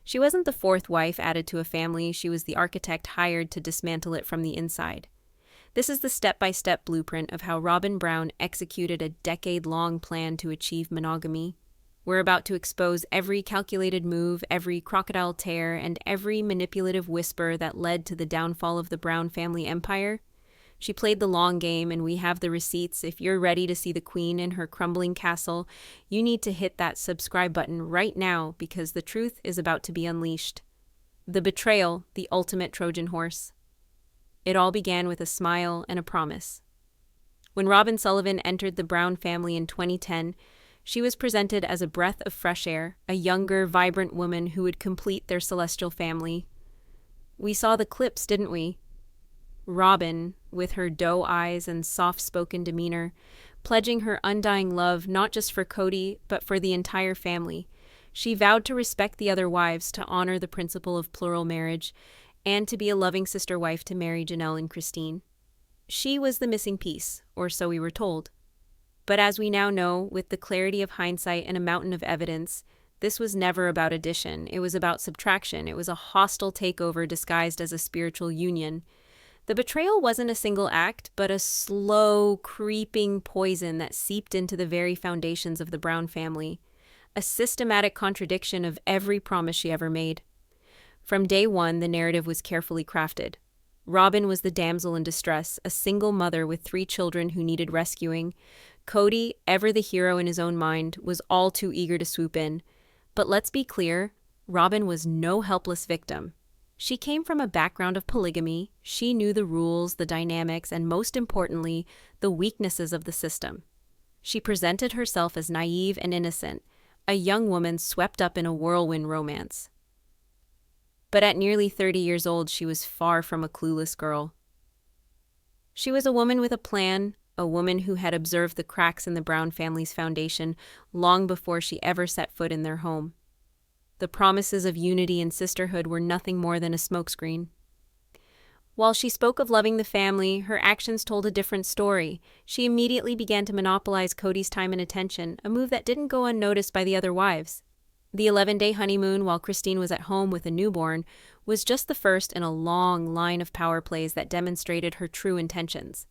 She wasn't the fourth wife added to a family, she was the architect hired to dismantle it from the inside. This is the step-by-step blueprint of how Robyn Brown executed a decade-long plan to achieve monogamy. We're about to expose every calculated move, every crocodile tear, and every manipulative whisper that led to the downfall of the Brown family empire. She played the long game, and we have the receipts. If you're ready to see the queen in her crumbling castle, you need to hit that subscribe button right now because the truth is about to be unleashed. The betrayal, the ultimate Trojan horse. It all began with a smile and a promise. When Robyn Sullivan entered the Brown family in 2010, she was presented as a breath of fresh air, a younger, vibrant woman who would complete their celestial family. We saw the clips, didn't we? Robyn, with her doe eyes and soft-spoken demeanor, pledging her undying love not just for Kody, but for the entire family. She vowed to respect the other wives, to honor the principle of plural marriage, and to be a loving sister wife to Mary, Janelle, and Christine. She was the missing piece, or so we were told. But as we now know, with the clarity of hindsight and a mountain of evidence, this was never about addition. It was about subtraction. It was a hostile takeover disguised as a spiritual union. The betrayal wasn't a single act, but a slow, creeping poison that seeped into the very foundations of the Brown family. A systematic contradiction of every promise she ever made. From day one, the narrative was carefully crafted. Robyn was the damsel in distress, a single mother with 3 children who needed rescuing. Kody, ever the hero in his own mind, was all too eager to swoop in. But let's be clear, Robyn was no helpless victim. She came from a background of polygamy. She knew the rules, the dynamics, and most importantly, the weaknesses of the system. She presented herself as naive and innocent, a young woman swept up in a whirlwind romance. But at nearly 30 years old, she was far from a clueless girl. She was a woman with a plan, a woman who had observed the cracks in the Brown family's foundation long before she ever set foot in their home. The promises of unity and sisterhood were nothing more than a smokescreen. While she spoke of loving the family, her actions told a different story. She immediately began to monopolize Kody's time and attention, a move that didn't go unnoticed by the other wives. The 11-day honeymoon, while Christine was at home with a newborn, was just the first in a long line of power plays that demonstrated her true intentions.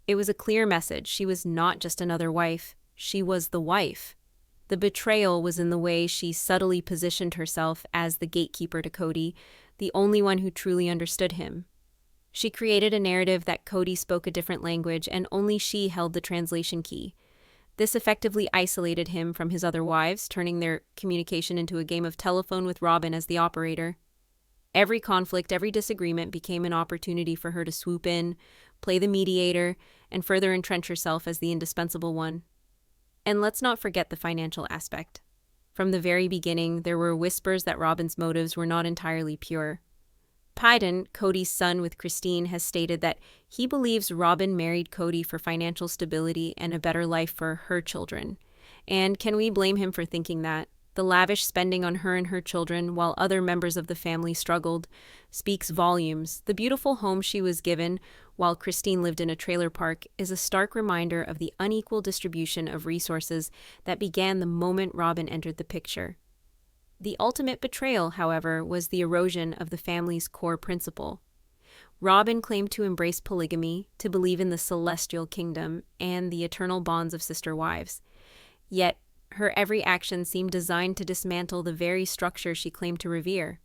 It was a clear message. She was not just another wife. She was the wife. The betrayal was in the way she subtly positioned herself as the gatekeeper to Kody, the only one who truly understood him. She created a narrative that Kody spoke a different language and only she held the translation key. This effectively isolated him from his other wives, turning their communication into a game of telephone with Robyn as the operator. Every conflict, every disagreement became an opportunity for her to swoop in, play the mediator, and further entrench herself as the indispensable one. And let's not forget the financial aspect. From the very beginning, there were whispers that Robyn's motives were not entirely pure. Pyden, Kody's son with Christine, has stated that he believes Robyn married Kody for financial stability and a better life for her children. And can we blame him for thinking that? The lavish spending on her and her children, while other members of the family struggled, speaks volumes. The beautiful home she was given, while Christine lived in a trailer park, is a stark reminder of the unequal distribution of resources that began the moment Robyn entered the picture. The ultimate betrayal, however, was the erosion of the family's core principle. Robyn claimed to embrace polygamy, to believe in the celestial kingdom, and the eternal bonds of sister wives. Yet, her every action seemed designed to dismantle the very structure she claimed to revere.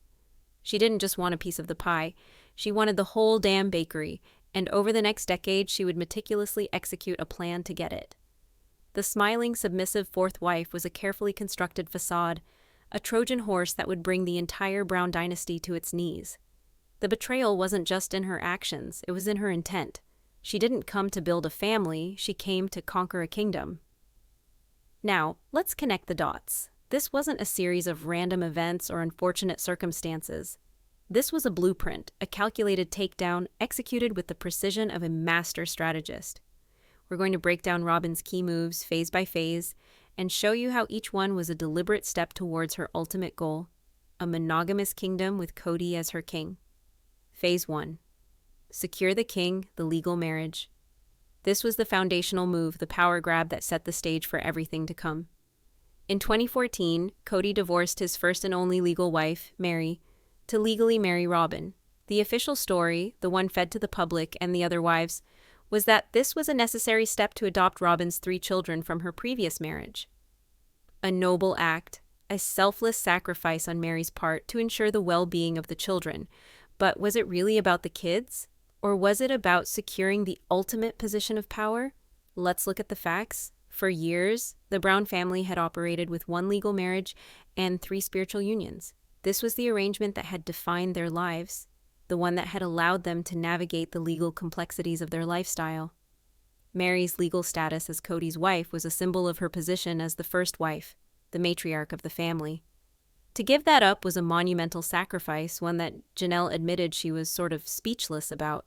She didn't just want a piece of the pie, she wanted the whole damn bakery, and over the next decade she would meticulously execute a plan to get it. The smiling, submissive fourth wife was a carefully constructed facade, a Trojan horse that would bring the entire Brown dynasty to its knees. The betrayal wasn't just in her actions, it was in her intent. She didn't come to build a family, she came to conquer a kingdom. Now, let's connect the dots. This wasn't a series of random events or unfortunate circumstances. This was a blueprint, a calculated takedown executed with the precision of a master strategist. We're going to break down Robyn's key moves phase by phase and show you how each one was a deliberate step towards her ultimate goal, a monogamous kingdom with Kody as her king. Phase 1. Secure the king, the legal marriage. This was the foundational move, the power grab that set the stage for everything to come. In 2014, Kody divorced his first and only legal wife, Meri, to legally marry Robyn. The official story, the one fed to the public and the other wives, was that this was a necessary step to adopt Robyn's 3 children from her previous marriage. A noble act, a selfless sacrifice on Meri's part to ensure the well-being of the children. But was it really about the kids? Or was it about securing the ultimate position of power? Let's look at the facts. For years, the Brown family had operated with 1 legal marriage and 3 spiritual unions. This was the arrangement that had defined their lives, the one that had allowed them to navigate the legal complexities of their lifestyle. Meri's legal status as Kody's wife was a symbol of her position as the first wife, the matriarch of the family. To give that up was a monumental sacrifice, one that Janelle admitted she was sort of speechless about.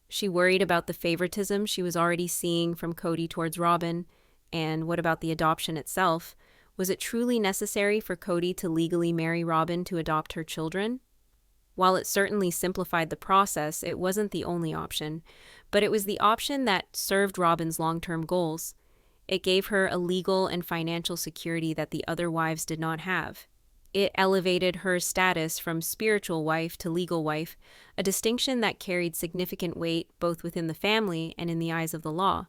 She worried about the favoritism she was already seeing from Kody towards Robyn, and what about the adoption itself? Was it truly necessary for Kody to legally marry Robyn to adopt her children? While it certainly simplified the process, it wasn't the only option, but it was the option that served Robyn's long-term goals. It gave her a legal and financial security that the other wives did not have. It elevated her status from spiritual wife to legal wife, a distinction that carried significant weight both within the family and in the eyes of the law.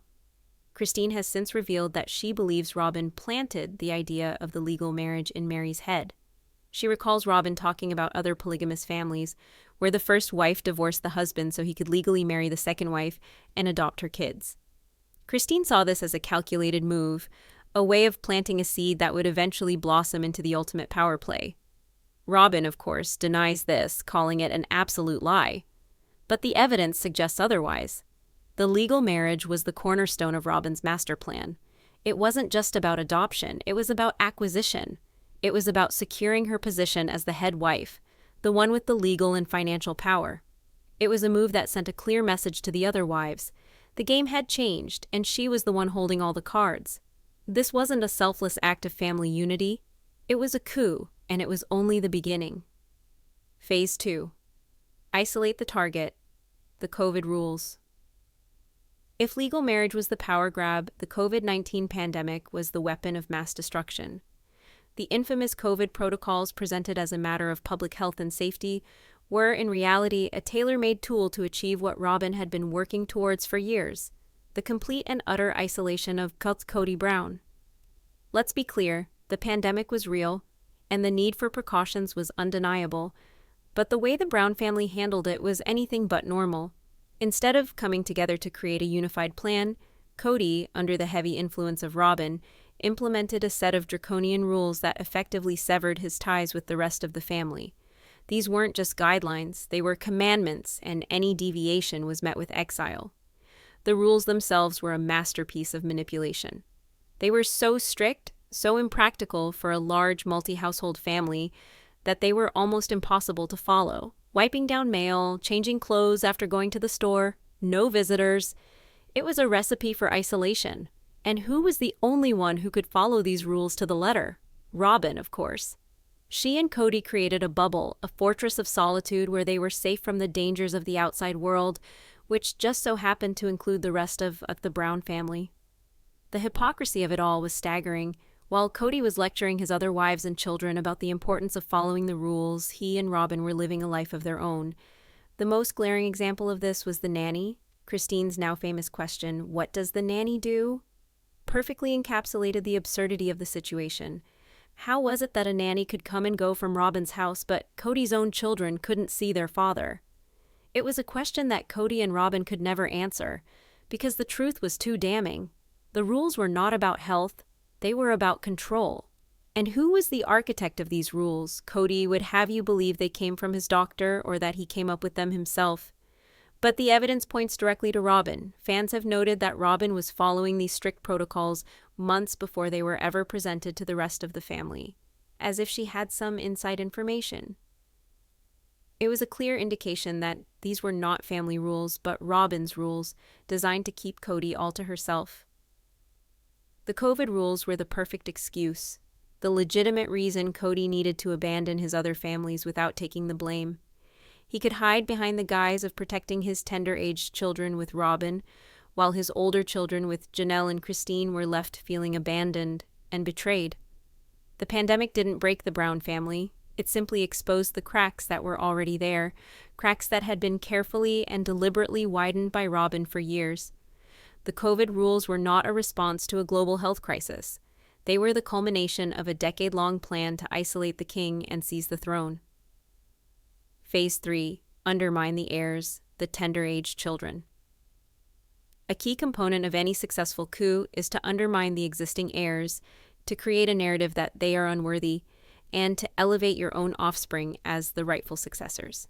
Christine has since revealed that she believes Robyn planted the idea of the legal marriage in Meri's head. She recalls Robyn talking about other polygamous families where the first wife divorced the husband so he could legally marry the second wife and adopt her kids. Christine saw this as a calculated move, a way of planting a seed that would eventually blossom into the ultimate power play. Robyn, of course, denies this, calling it an absolute lie. But the evidence suggests otherwise. The legal marriage was the cornerstone of Robyn's Masterplan. It wasn't just about adoption, it was about acquisition. It was about securing her position as the head wife, the one with the legal and financial power. It was a move that sent a clear message to the other wives. The game had changed, and she was the one holding all the cards. This wasn't a selfless act of family unity. It was a coup, and it was only the beginning. Phase 2. Isolate the target. The COVID rules. If legal marriage was the power grab, the COVID-19 pandemic was the weapon of mass destruction. The infamous COVID protocols presented as a matter of public health and safety were, in reality, a tailor-made tool to achieve what Robyn had been working towards for years, the complete and utter isolation of Kody Brown. Let's be clear, the pandemic was real, and the need for precautions was undeniable, but the way the Brown family handled it was anything but normal. Instead of coming together to create a unified plan, Kody, under the heavy influence of Robyn, implemented a set of draconian rules that effectively severed his ties with the rest of the family. These weren't just guidelines, they were commandments, and any deviation was met with exile. The rules themselves were a masterpiece of manipulation. They were so strict, so impractical for a large multi-household family, that they were almost impossible to follow. Wiping down mail, changing clothes after going to the store, no visitors. It was a recipe for isolation. And who was the only one who could follow these rules to the letter? Robyn, of course. She and Kody created a bubble, a fortress of solitude where they were safe from the dangers of the outside world, which just so happened to include the rest of the Brown family. The hypocrisy of it all was staggering. While Kody was lecturing his other wives and children about the importance of following the rules, he and Robyn were living a life of their own. The most glaring example of this was the nanny. Christine's now famous question, "What does the nanny do?" perfectly encapsulated the absurdity of the situation. How was it that a nanny could come and go from Robyn's house, but Kody's own children couldn't see their father? It was a question that Kody and Robyn could never answer, because the truth was too damning. The rules were not about health, they were about control. And who was the architect of these rules? Kody would have you believe they came from his doctor or that he came up with them himself. But the evidence points directly to Robyn. Fans have noted that Robyn was following these strict protocols months before they were ever presented to the rest of the family, as if she had some inside information. It was a clear indication that these were not family rules, but Robyn's rules, designed to keep Kody all to herself. The COVID rules were the perfect excuse, the legitimate reason Kody needed to abandon his other families without taking the blame. He could hide behind the guise of protecting his tender-aged children with Robyn, while his older children with Janelle and Christine were left feeling abandoned and betrayed. The pandemic didn't break the Brown family. It simply exposed the cracks that were already there, cracks that had been carefully and deliberately widened by Robyn for years. The COVID rules were not a response to a global health crisis. They were the culmination of a decade-long plan to isolate the king and seize the throne. Phase 3. Undermine the heirs, the tender-aged children. A key component of any successful coup is to undermine the existing heirs, to create a narrative that they are unworthy, and to elevate your own offspring as the rightful successors.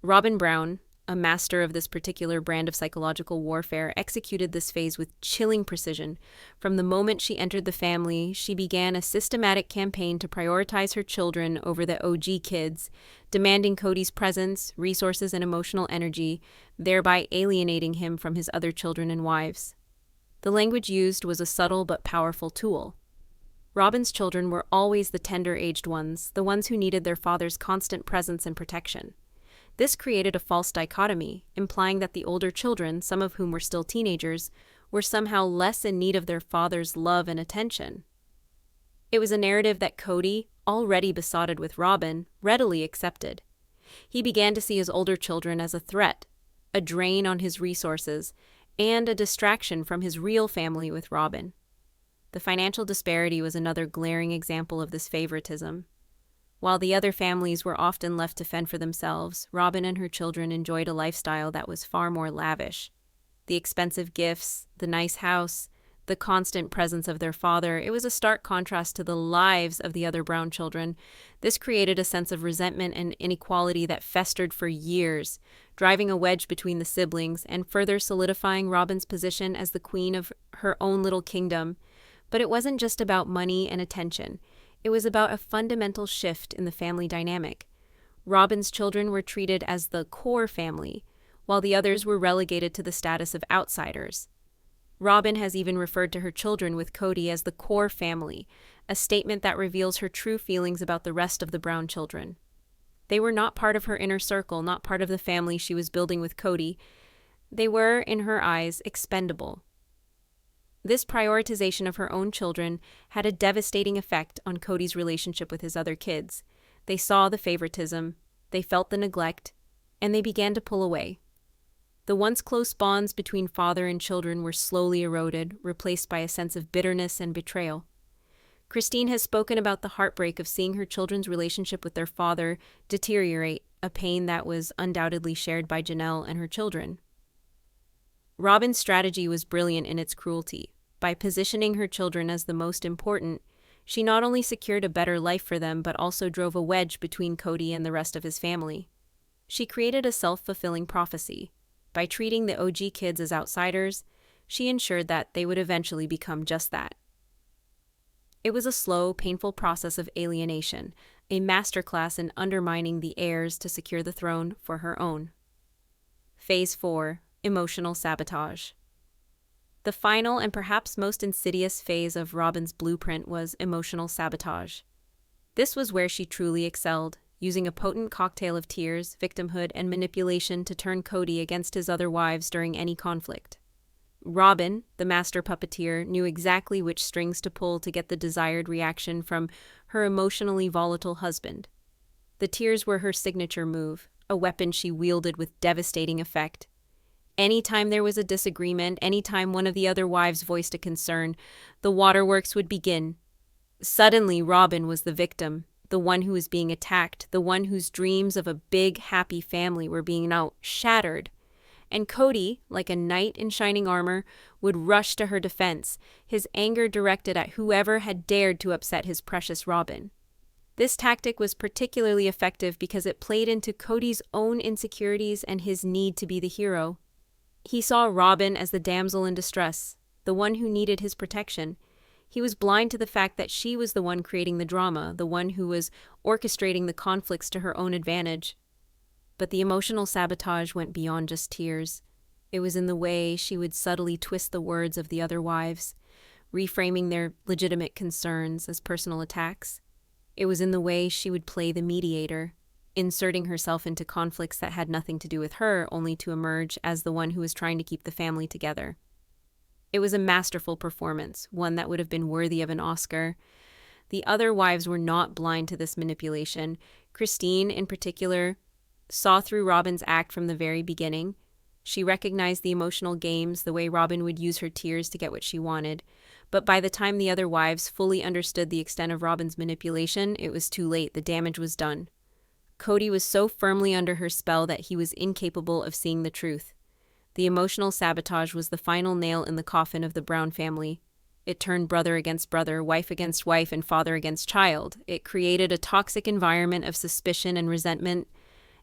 Robyn Brown, a master of this particular brand of psychological warfare, executed this phase with chilling precision. From the moment she entered the family, she began a systematic campaign to prioritize her children over the OG kids, demanding Kody's presence, resources, and emotional energy, thereby alienating him from his other children and wives. The language used was a subtle but powerful tool. Robyn's children were always the tender-aged ones, the ones who needed their father's constant presence and protection. This created a false dichotomy, implying that the older children, some of whom were still teenagers, were somehow less in need of their father's love and attention. It was a narrative that Kody, already besotted with Robyn, readily accepted. He began to see his older children as a threat, a drain on his resources, and a distraction from his real family with Robyn. The financial disparity was another glaring example of this favoritism. While the other families were often left to fend for themselves, Robyn and her children enjoyed a lifestyle that was far more lavish. The expensive gifts, the nice house, the constant presence of their father, it was a stark contrast to the lives of the other Brown children. This created a sense of resentment and inequality that festered for years, driving a wedge between the siblings and further solidifying Robyn's position as the queen of her own little kingdom. But it wasn't just about money and attention. It was about a fundamental shift in the family dynamic. Robyn's children were treated as the core family, while the others were relegated to the status of outsiders. Robyn has even referred to her children with Kody as the core family, a statement that reveals her true feelings about the rest of the Brown children. They were not part of her inner circle, not part of the family she was building with Kody. They were, in her eyes, expendable. This prioritization of her own children had a devastating effect on Kody's relationship with his other kids. They saw the favoritism, they felt the neglect, and they began to pull away. The once close bonds between father and children were slowly eroded, replaced by a sense of bitterness and betrayal. Christine has spoken about the heartbreak of seeing her children's relationship with their father deteriorate, a pain that was undoubtedly shared by Janelle and her children. Robyn's strategy was brilliant in its cruelty. By positioning her children as the most important, she not only secured a better life for them, but also drove a wedge between Kody and the rest of his family. She created a self-fulfilling prophecy. By treating the OG kids as outsiders, she ensured that they would eventually become just that. It was a slow, painful process of alienation, a masterclass in undermining the heirs to secure the throne for her own. Phase 4. Emotional sabotage. The final and perhaps most insidious phase of Robyn's blueprint was emotional sabotage. This was where she truly excelled, using a potent cocktail of tears, victimhood, and manipulation to turn Kody against his other wives during any conflict. Robyn, the master puppeteer, knew exactly which strings to pull to get the desired reaction from her emotionally volatile husband. The tears were her signature move, a weapon she wielded with devastating effect. Anytime there was a disagreement, anytime one of the other wives voiced a concern, the waterworks would begin. Suddenly, Robyn was the victim, the one who was being attacked, the one whose dreams of a big, happy family were being now shattered. And Kody, like a knight in shining armor, would rush to her defense, his anger directed at whoever had dared to upset his precious Robyn. This tactic was particularly effective because it played into Kody's own insecurities and his need to be the hero. He saw Robyn as the damsel in distress, the one who needed his protection. He was blind to the fact that she was the one creating the drama, the one who was orchestrating the conflicts to her own advantage. But the emotional sabotage went beyond just tears. It was in the way she would subtly twist the words of the other wives, reframing their legitimate concerns as personal attacks. It was in the way she would play the mediator, inserting herself into conflicts that had nothing to do with her, only to emerge as the one who was trying to keep the family together. It was a masterful performance, one that would have been worthy of an Oscar. The other wives were not blind to this manipulation. Christine, in particular, saw through Robyn's act from the very beginning. She recognized the emotional games, the way Robyn would use her tears to get what she wanted. But by the time the other wives fully understood the extent of Robyn's manipulation, it was too late. The damage was done. Kody was so firmly under her spell that he was incapable of seeing the truth. The emotional sabotage was the final nail in the coffin of the Brown family. It turned brother against brother, wife against wife, and father against child. It created a toxic environment of suspicion and resentment,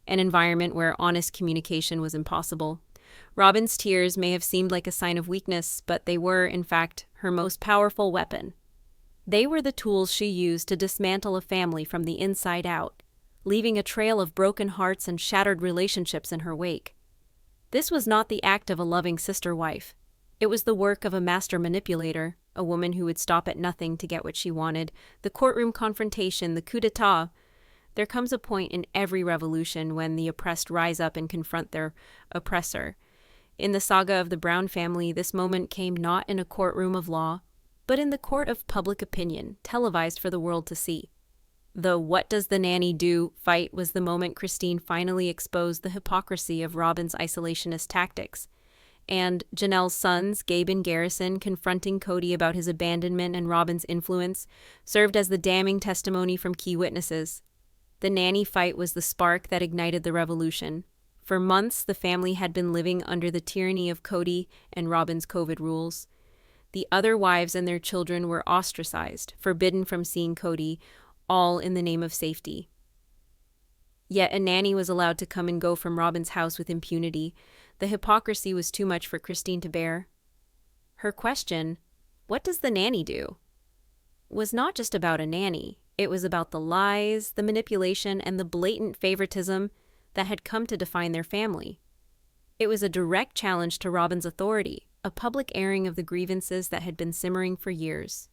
an environment where honest communication was impossible. Robyn's tears may have seemed like a sign of weakness, but they were, in fact, her most powerful weapon. They were the tools she used to dismantle a family from the inside out, leaving a trail of broken hearts and shattered relationships in her wake. This was not the act of a loving sister-wife. It was the work of a master manipulator, a woman who would stop at nothing to get what she wanted. The courtroom confrontation, the coup d'etat. There comes a point in every revolution when the oppressed rise up and confront their oppressor. In the saga of the Brown family, this moment came not in a courtroom of law, but in the court of public opinion, televised for the world to see. The "what does the nanny do" fight was the moment Christine finally exposed the hypocrisy of Robyn's isolationist tactics. And Janelle's sons, Gabe and Garrison, confronting Kody about his abandonment and Robyn's influence, served as the damning testimony from key witnesses. The nanny fight was the spark that ignited the revolution. For months, the family had been living under the tyranny of Kody and Robyn's COVID rules. The other wives and their children were ostracized, forbidden from seeing Kody, all in the name of safety. Yet a nanny was allowed to come and go from Robyn's house with impunity. The hypocrisy was too much for Christine to bear. Her question, "What does the nanny do?" was not just about a nanny. It was about the lies, the manipulation, and the blatant favoritism that had come to define their family. It was a direct challenge to Robyn's authority, a public airing of the grievances that had been simmering for years.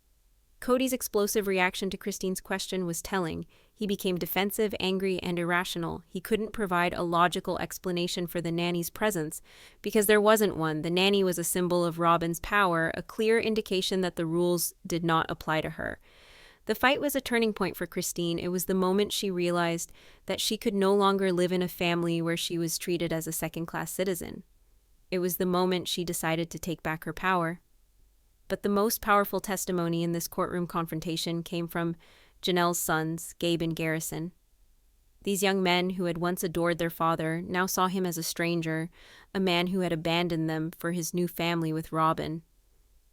Kody's explosive reaction to Christine's question was telling. He became defensive, angry, and irrational. He couldn't provide a logical explanation for the nanny's presence, because there wasn't one. The nanny was a symbol of Robyn's power, a clear indication that the rules did not apply to her. The fight was a turning point for Christine. It was the moment she realized that she could no longer live in a family where she was treated as a second-class citizen. It was the moment she decided to take back her power. But the most powerful testimony in this courtroom confrontation came from Janelle's sons, Gabe and Garrison. These young men who had once adored their father now saw him as a stranger, a man who had abandoned them for his new family with Robyn.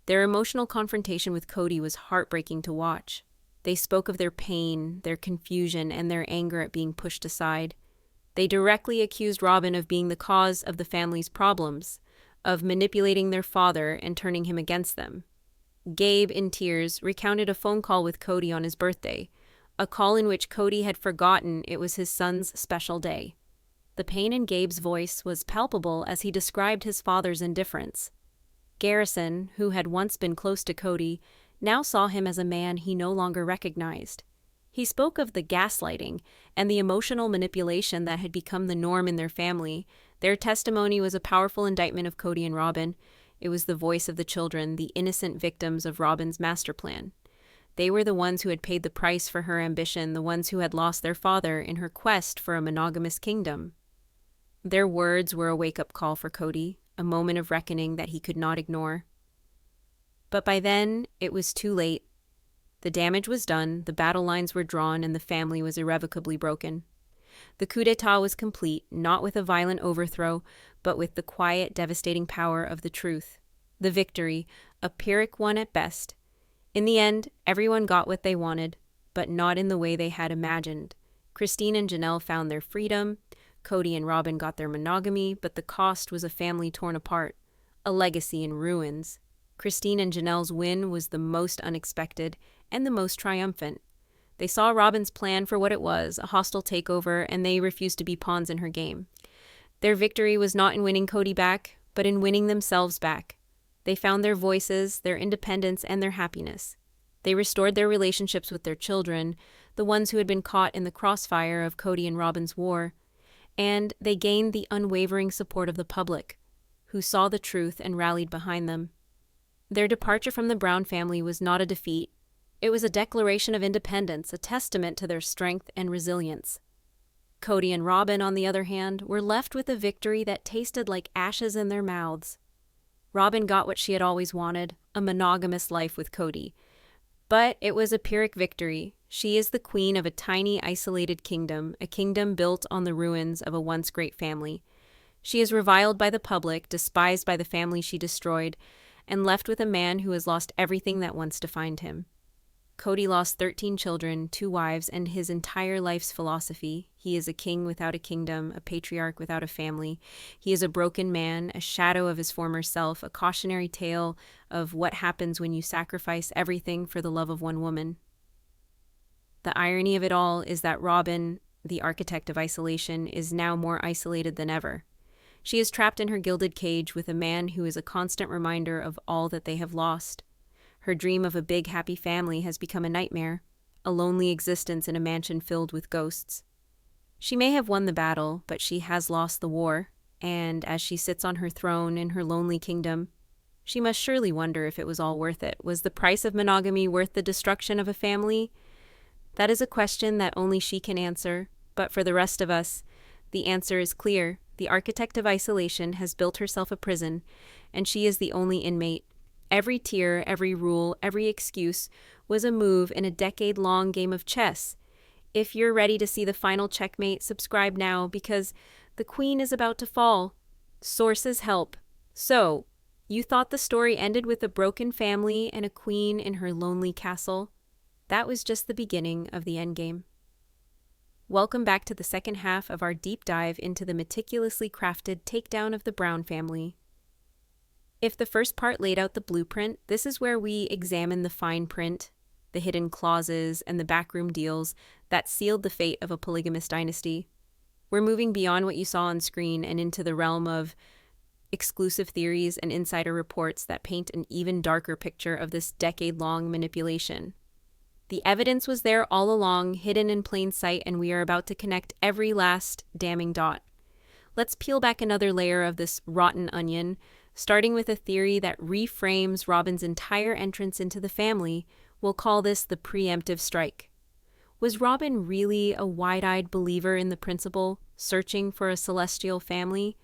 Their emotional confrontation with Kody was heartbreaking to watch. They spoke of their pain, their confusion, and their anger at being pushed aside. They directly accused Robyn of being the cause of the family's problems, of manipulating their father and turning him against them. Gabe, in tears, recounted a phone call with Kody on his birthday, a call in which Kody had forgotten it was his son's special day. The pain in Gabe's voice was palpable as he described his father's indifference. Garrison, who had once been close to Kody, now saw him as a man he no longer recognized. He spoke of the gaslighting and the emotional manipulation that had become the norm in their family. Their testimony was a powerful indictment of Kody and Robyn. It was the voice of the children, the innocent victims of Robyn's Masterplan. They were the ones who had paid the price for her ambition, the ones who had lost their father in her quest for a monogamous kingdom. Their words were a wake-up call for Kody, a moment of reckoning that he could not ignore. But by then, it was too late. The damage was done, the battle lines were drawn, and the family was irrevocably broken. The coup d'etat was complete, not with a violent overthrow, but with the quiet, devastating power of the truth. The victory, a Pyrrhic one at best. In the end, everyone got what they wanted, but not in the way they had imagined. Christine and Janelle found their freedom, Kody and Robyn got their monogamy, but the cost was a family torn apart, a legacy in ruins. Christine and Janelle's win was the most unexpected and the most triumphant. They saw Robyn's plan for what it was, a hostile takeover, and they refused to be pawns in her game. Their victory was not in winning Kody back, but in winning themselves back. They found their voices, their independence, and their happiness. They restored their relationships with their children, the ones who had been caught in the crossfire of Kody and Robyn's war, and they gained the unwavering support of the public, who saw the truth and rallied behind them. Their departure from the Brown family was not a defeat. It was a declaration of independence, a testament to their strength and resilience. Kody and Robyn, on the other hand, were left with a victory that tasted like ashes in their mouths. Robyn got what she had always wanted, a monogamous life with Kody. But it was a Pyrrhic victory. She is the queen of a tiny, isolated kingdom, a kingdom built on the ruins of a once great family. She is reviled by the public, despised by the family she destroyed, and left with a man who has lost everything that once defined him. Kody lost 13 children, 2 wives, and his entire life's philosophy. He is a king without a kingdom, a patriarch without a family. He is a broken man, a shadow of his former self, a cautionary tale of what happens when you sacrifice everything for the love of one woman. The irony of it all is that Robyn, the architect of isolation, is now more isolated than ever. She is trapped in her gilded cage with a man who is a constant reminder of all that they have lost. Her dream of a big, happy family has become a nightmare, a lonely existence in a mansion filled with ghosts. She may have won the battle, but she has lost the war, and as she sits on her throne in her lonely kingdom, she must surely wonder if it was all worth it. Was the price of monogamy worth the destruction of a family? That is a question that only she can answer, but for the rest of us, the answer is clear. The architect of isolation has built herself a prison, and she is the only inmate. Every tier, every rule, every excuse was a move in a decade-long game of chess. If you're ready to see the final checkmate, subscribe now because the queen is about to fall. Sources help. So, you thought the story ended with a broken family and a queen in her lonely castle? That was just the beginning of the endgame. Welcome back to the second half of our deep dive into the meticulously crafted takedown of the Brown family. If the first part laid out the blueprint, this is where we examine the fine print, the hidden clauses, and the backroom deals that sealed the fate of a polygamous dynasty. We're moving beyond what you saw on screen and into the realm of exclusive theories and insider reports that paint an even darker picture of this decade-long manipulation. The evidence was there all along, hidden in plain sight, and we are about to connect every last damning dot. Let's peel back another layer of this rotten onion, starting with a theory that reframes Robyn's entire entrance into the family. We'll call this the preemptive strike. Was Robyn really a wide-eyed believer in the principle, searching for a celestial family?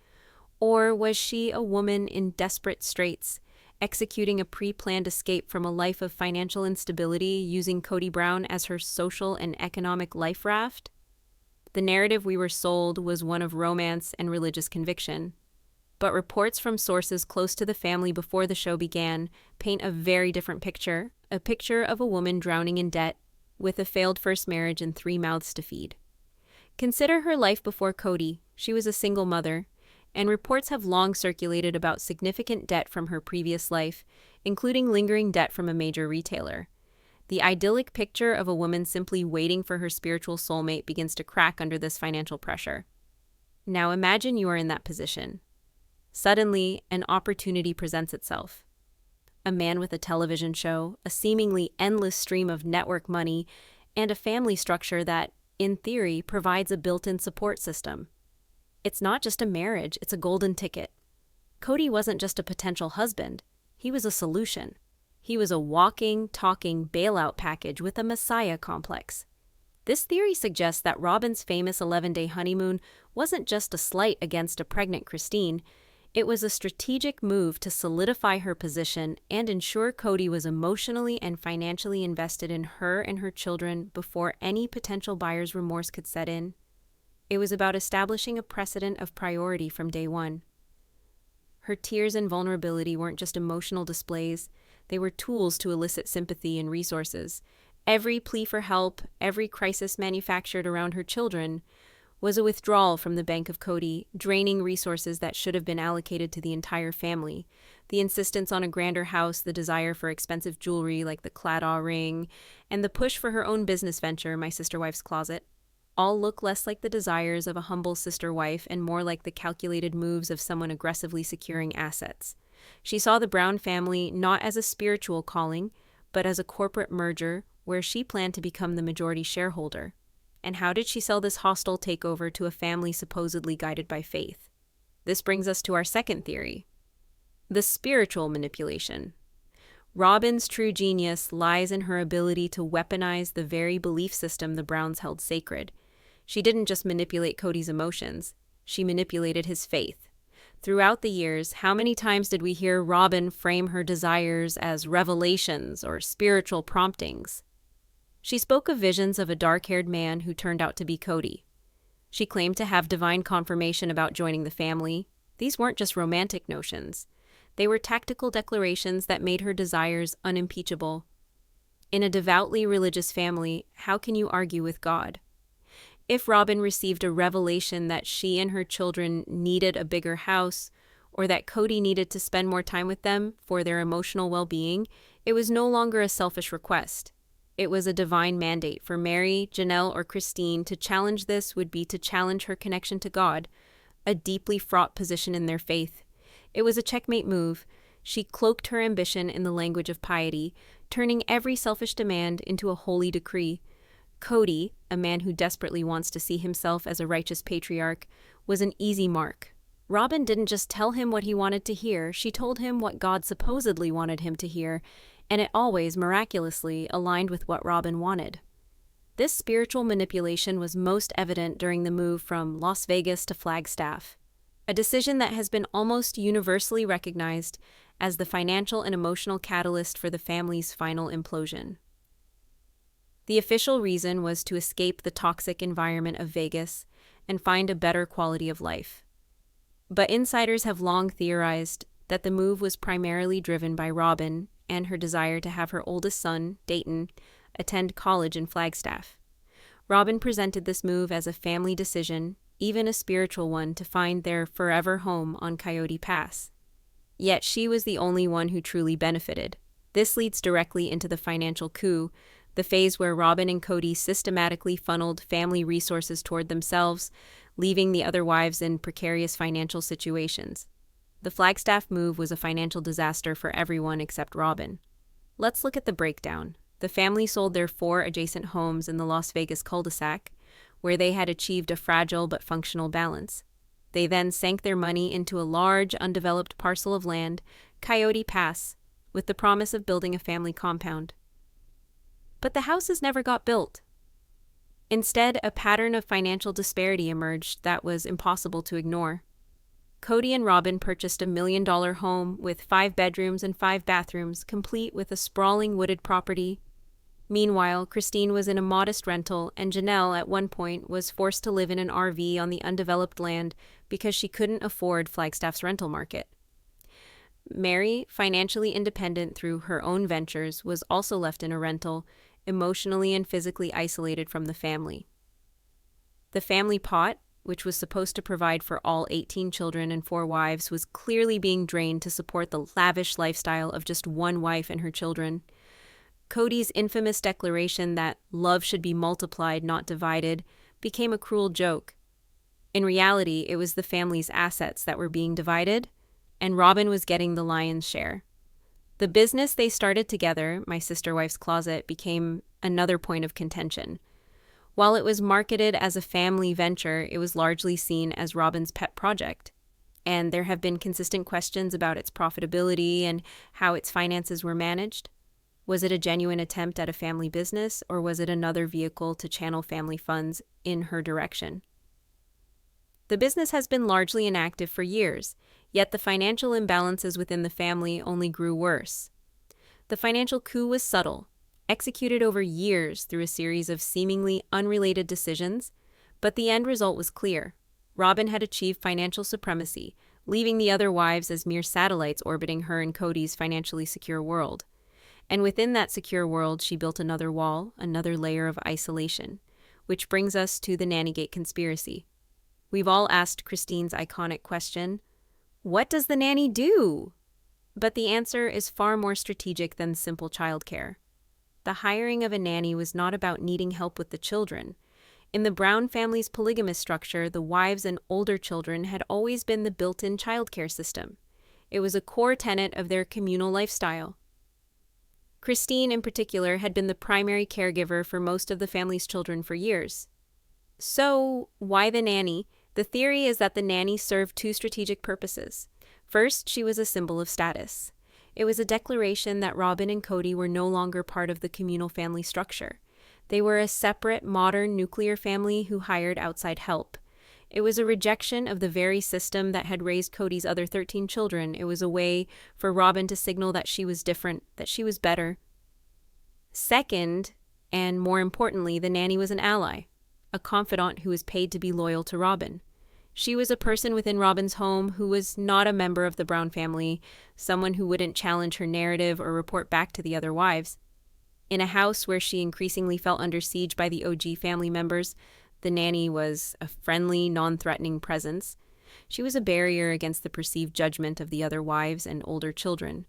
Or was she a woman in desperate straits, executing a pre-planned escape from a life of financial instability, using Kody Brown as her social and economic life raft? The narrative we were sold was one of romance and religious conviction. But reports from sources close to the family before the show began paint a very different picture, a picture of a woman drowning in debt, with a failed first marriage and 3 mouths to feed. Consider her life before Kody. She was a single mother, and reports have long circulated about significant debt from her previous life, including lingering debt from a major retailer. The idyllic picture of a woman simply waiting for her spiritual soulmate begins to crack under this financial pressure. Now imagine you are in that position. Suddenly, an opportunity presents itself. A man with a television show, a seemingly endless stream of network money, and a family structure that, in theory, provides a built-in support system. It's not just a marriage, it's a golden ticket. Kody wasn't just a potential husband, he was a solution. He was a walking, talking bailout package with a messiah complex. This theory suggests that Robyn's famous 11-day honeymoon wasn't just a slight against a pregnant Christine. It was a strategic move to solidify her position and ensure Kody was emotionally and financially invested in her and her children before any potential buyer's remorse could set in. It was about establishing a precedent of priority from day one. Her tears and vulnerability weren't just emotional displays, they were tools to elicit sympathy and resources. Every plea for help, every crisis manufactured around her children, was a withdrawal from the bank of Kody, draining resources that should have been allocated to the entire family. The insistence on a grander house, the desire for expensive jewelry like the Claddagh ring, and the push for her own business venture, My Sister Wife's Closet, all look less like the desires of a humble sister wife and more like the calculated moves of someone aggressively securing assets. She saw the Brown family not as a spiritual calling, but as a corporate merger where she planned to become the majority shareholder. And how did she sell this hostile takeover to a family supposedly guided by faith? This brings us to our second theory, the spiritual manipulation. Robyn's true genius lies in her ability to weaponize the very belief system the Browns held sacred. She didn't just manipulate Kody's emotions, she manipulated his faith. Throughout the years, how many times did we hear Robyn frame her desires as revelations or spiritual promptings? She spoke of visions of a dark-haired man who turned out to be Kody. She claimed to have divine confirmation about joining the family. These weren't just romantic notions. They were tactical declarations that made her desires unimpeachable. In a devoutly religious family, how can you argue with God? If Robyn received a revelation that she and her children needed a bigger house, or that Kody needed to spend more time with them for their emotional well-being, it was no longer a selfish request. It was a divine mandate. For Mary, Janelle, or Christine to challenge this would be to challenge her connection to God, a deeply fraught position in their faith. It was a checkmate move. She cloaked her ambition in the language of piety, turning every selfish demand into a holy decree. Kody, a man who desperately wants to see himself as a righteous patriarch, was an easy mark. Robyn didn't just tell him what he wanted to hear, she told him what God supposedly wanted him to hear, and it always, miraculously, aligned with what Robyn wanted. This spiritual manipulation was most evident during the move from Las Vegas to Flagstaff, a decision that has been almost universally recognized as the financial and emotional catalyst for the family's final implosion. The official reason was to escape the toxic environment of Vegas and find a better quality of life. But insiders have long theorized that the move was primarily driven by Robyn and her desire to have her oldest son, Dayton, attend college in Flagstaff. Robyn presented this move as a family decision, even a spiritual one, to find their forever home on Coyote Pass. Yet she was the only one who truly benefited. This leads directly into the financial coup, the phase where Robyn and Kody systematically funneled family resources toward themselves, leaving the other wives in precarious financial situations. The Flagstaff move was a financial disaster for everyone except Robyn. Let's look at the breakdown. The family sold their 4 adjacent homes in the Las Vegas cul-de-sac, where they had achieved a fragile but functional balance. They then sank their money into a large, undeveloped parcel of land, Coyote Pass, with the promise of building a family compound. But the houses never got built. Instead, a pattern of financial disparity emerged that was impossible to ignore. Kody and Robyn purchased a $1 million home with 5 bedrooms and 5 bathrooms, complete with a sprawling wooded property. Meanwhile, Christine was in a modest rental, and Janelle, at one point, was forced to live in an RV on the undeveloped land because she couldn't afford Flagstaff's rental market. Mary, financially independent through her own ventures, was also left in a rental, emotionally and physically isolated from the family. The family pot, which was supposed to provide for all 18 children and 4 wives, was clearly being drained to support the lavish lifestyle of just one wife and her children. Kody's infamous declaration that love should be multiplied, not divided, became a cruel joke. In reality, it was the family's assets that were being divided, and Robyn was getting the lion's share. The business they started together, My Sister Wife's Closet, became another point of contention. While it was marketed as a family venture, it was largely seen as Robyn's pet project, and there have been consistent questions about its profitability and how its finances were managed. Was it a genuine attempt at a family business, or was it another vehicle to channel family funds in her direction? The business has been largely inactive for years, yet the financial imbalances within the family only grew worse. The financial coup was subtle, executed over years through a series of seemingly unrelated decisions, but the end result was clear. Robyn had achieved financial supremacy, leaving the other wives as mere satellites orbiting her and Kody's financially secure world. And within that secure world, she built another wall, another layer of isolation, which brings us to the Nannygate conspiracy. We've all asked Christine's iconic question, what does the nanny do? But the answer is far more strategic than simple childcare. The hiring of a nanny was not about needing help with the children. In the Brown family's polygamous structure, the wives and older children had always been the built-in childcare system. It was a core tenet of their communal lifestyle. Christine, in particular, had been the primary caregiver for most of the family's children for years. So, why the nanny? The theory is that the nanny served 2 strategic purposes. First, she was a symbol of status. It was a declaration that Robyn and Kody were no longer part of the communal family structure. They were a separate, modern nuclear family who hired outside help. It was a rejection of the very system that had raised Kody's other 13 children. It was a way for Robyn to signal that she was different, that she was better. Second, and more importantly, the nanny was an ally, a confidant who was paid to be loyal to Robyn. She was a person within Robyn's home who was not a member of the Brown family, someone who wouldn't challenge her narrative or report back to the other wives. In a house where she increasingly felt under siege by the OG family members, the nanny was a friendly, non-threatening presence. She was a barrier against the perceived judgment of the other wives and older children.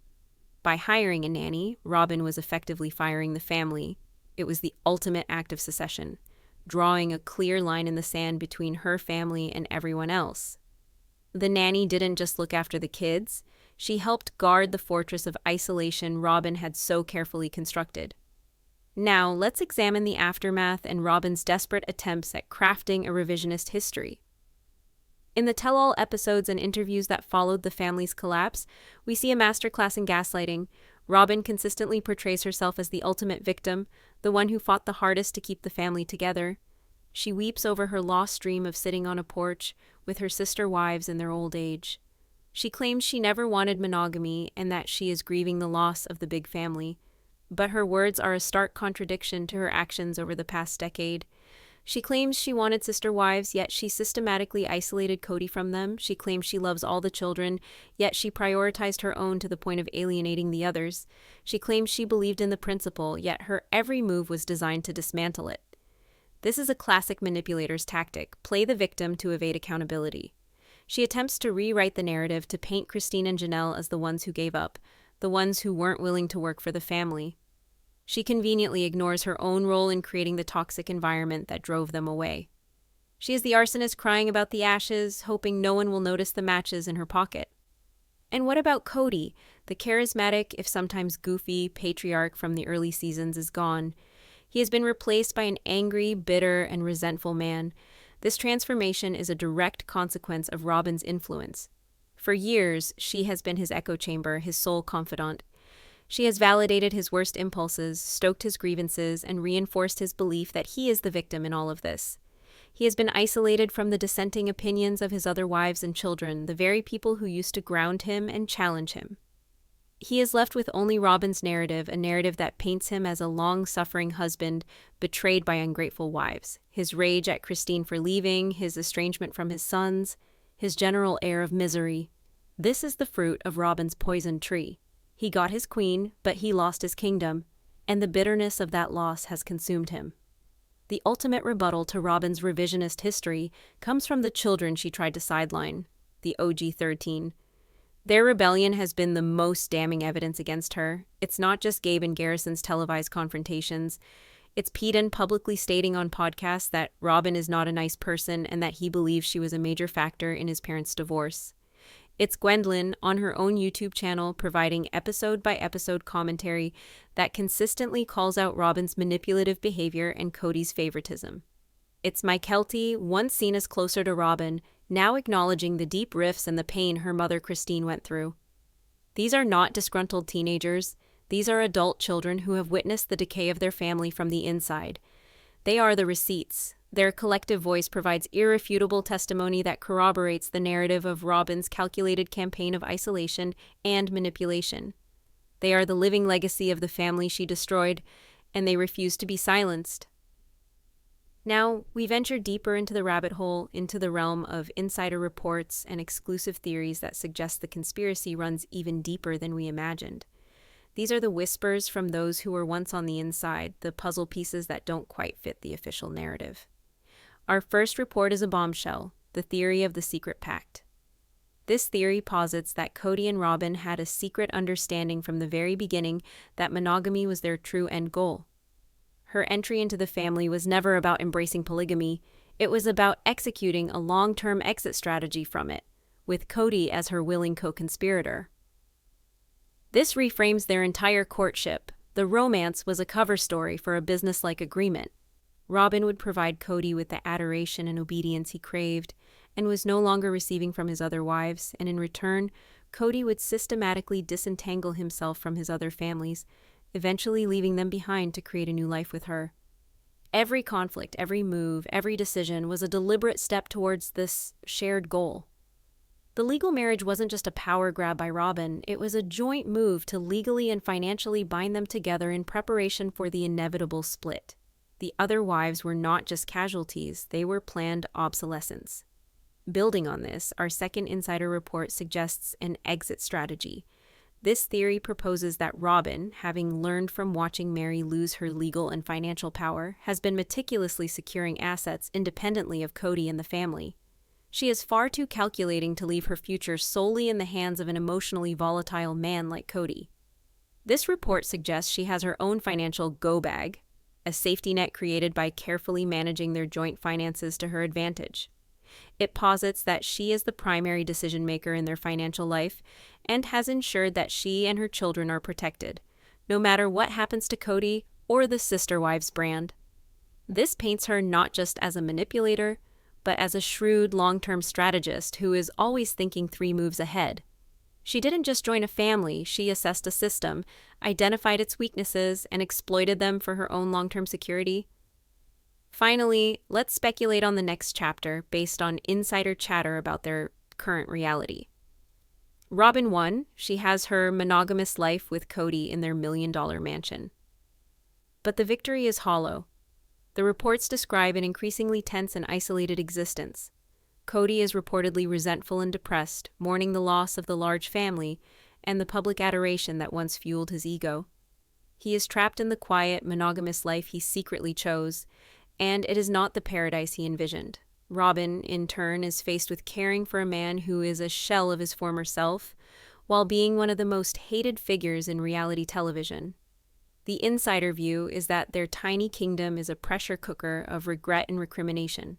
By hiring a nanny, Robyn was effectively firing the family. It was the ultimate act of secession, drawing a clear line in the sand between her family and everyone else. The nanny didn't just look after the kids, she helped guard the fortress of isolation Robyn had so carefully constructed. Now, let's examine the aftermath and Robyn's desperate attempts at crafting a revisionist history. In the tell-all episodes and interviews that followed the family's collapse, we see a masterclass in gaslighting. Robyn consistently portrays herself as the ultimate victim, the one who fought the hardest to keep the family together. She weeps over her lost dream of sitting on a porch with her sister wives in their old age. She claims she never wanted monogamy and that she is grieving the loss of the big family. But her words are a stark contradiction to her actions over the past decade. She claims she wanted sister wives, yet she systematically isolated Kody from them. She claims she loves all the children, yet she prioritized her own to the point of alienating the others. She claims she believed in the principle, yet her every move was designed to dismantle it. This is a classic manipulator's tactic: play the victim to evade accountability. She attempts to rewrite the narrative to paint Christine and Janelle as the ones who gave up, the ones who weren't willing to work for the family. She conveniently ignores her own role in creating the toxic environment that drove them away. She is the arsonist crying about the ashes, hoping no one will notice the matches in her pocket. And what about Kody? The charismatic, if sometimes goofy, patriarch from the early seasons is gone. He has been replaced by an angry, bitter, and resentful man. This transformation is a direct consequence of Robyn's influence. For years, she has been his echo chamber, his sole confidant. She has validated his worst impulses, stoked his grievances, and reinforced his belief that he is the victim in all of this. He has been isolated from the dissenting opinions of his other wives and children, the very people who used to ground him and challenge him. He is left with only Robyn's narrative, a narrative that paints him as a long-suffering husband betrayed by ungrateful wives. His rage at Christine for leaving, his estrangement from his sons, his general air of misery. This is the fruit of Robyn's poisoned tree. He got his queen, but he lost his kingdom, and the bitterness of that loss has consumed him. The ultimate rebuttal to Robyn's revisionist history comes from the children she tried to sideline, the OG 13. Their rebellion has been the most damning evidence against her. It's not just Gabe and Garrison's televised confrontations. It's Peden publicly stating on podcasts that Robyn is not a nice person and that he believes she was a major factor in his parents' divorce. It's Gwendolyn on her own YouTube channel providing episode-by-episode commentary that consistently calls out Robyn's manipulative behavior and Kody's favoritism. It's Mykelti, once seen as closer to Robyn, now acknowledging the deep rifts and the pain her mother Christine went through. These are not disgruntled teenagers. These are adult children who have witnessed the decay of their family from the inside. They are the receipts. Their collective voice provides irrefutable testimony that corroborates the narrative of Robyn's calculated campaign of isolation and manipulation. They are the living legacy of the family she destroyed, and they refuse to be silenced. Now, we venture deeper into the rabbit hole, into the realm of insider reports and exclusive theories that suggest the conspiracy runs even deeper than we imagined. These are the whispers from those who were once on the inside, the puzzle pieces that don't quite fit the official narrative. Our first report is a bombshell, the theory of the secret pact. This theory posits that Kody and Robyn had a secret understanding from the very beginning that monogamy was their true end goal. Her entry into the family was never about embracing polygamy, it was about executing a long-term exit strategy from it, with Kody as her willing co-conspirator. This reframes their entire courtship. The romance was a cover story for a business-like agreement. Robyn would provide Kody with the adoration and obedience he craved, and was no longer receiving from his other wives, and in return, Kody would systematically disentangle himself from his other families, eventually leaving them behind to create a new life with her. Every conflict, every move, every decision was a deliberate step towards this shared goal. The legal marriage wasn't just a power grab by Robyn, it was a joint move to legally and financially bind them together in preparation for the inevitable split. The other wives were not just casualties, they were planned obsolescence. Building on this, our second insider report suggests an exit strategy. This theory proposes that Robyn, having learned from watching Mary lose her legal and financial power, has been meticulously securing assets independently of Kody and the family. She is far too calculating to leave her future solely in the hands of an emotionally volatile man like Kody. This report suggests she has her own financial go-bag, a safety net created by carefully managing their joint finances to her advantage. It posits that she is the primary decision-maker in their financial life and has ensured that she and her children are protected, no matter what happens to Kody or the Sister Wives brand. This paints her not just as a manipulator, but as a shrewd, long-term strategist who is always thinking 3 moves ahead. She didn't just join a family, she assessed a system, identified its weaknesses, and exploited them for her own long-term security. Finally, let's speculate on the next chapter based on insider chatter about their current reality. Robyn 1, she has her monogamous life with Kody in their $1 million mansion. But the victory is hollow. The reports describe an increasingly tense and isolated existence. Kody is reportedly resentful and depressed, mourning the loss of the large family and the public adoration that once fueled his ego. He is trapped in the quiet, monogamous life he secretly chose, and it is not the paradise he envisioned. Robyn, in turn, is faced with caring for a man who is a shell of his former self, while being one of the most hated figures in reality television. The insider view is that their tiny kingdom is a pressure cooker of regret and recrimination.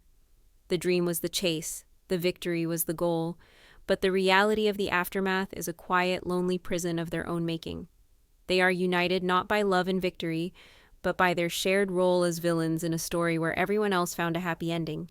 The dream was the chase, the victory was the goal, but the reality of the aftermath is a quiet, lonely prison of their own making. They are united not by love and victory, but by their shared role as villains in a story where everyone else found a happy ending.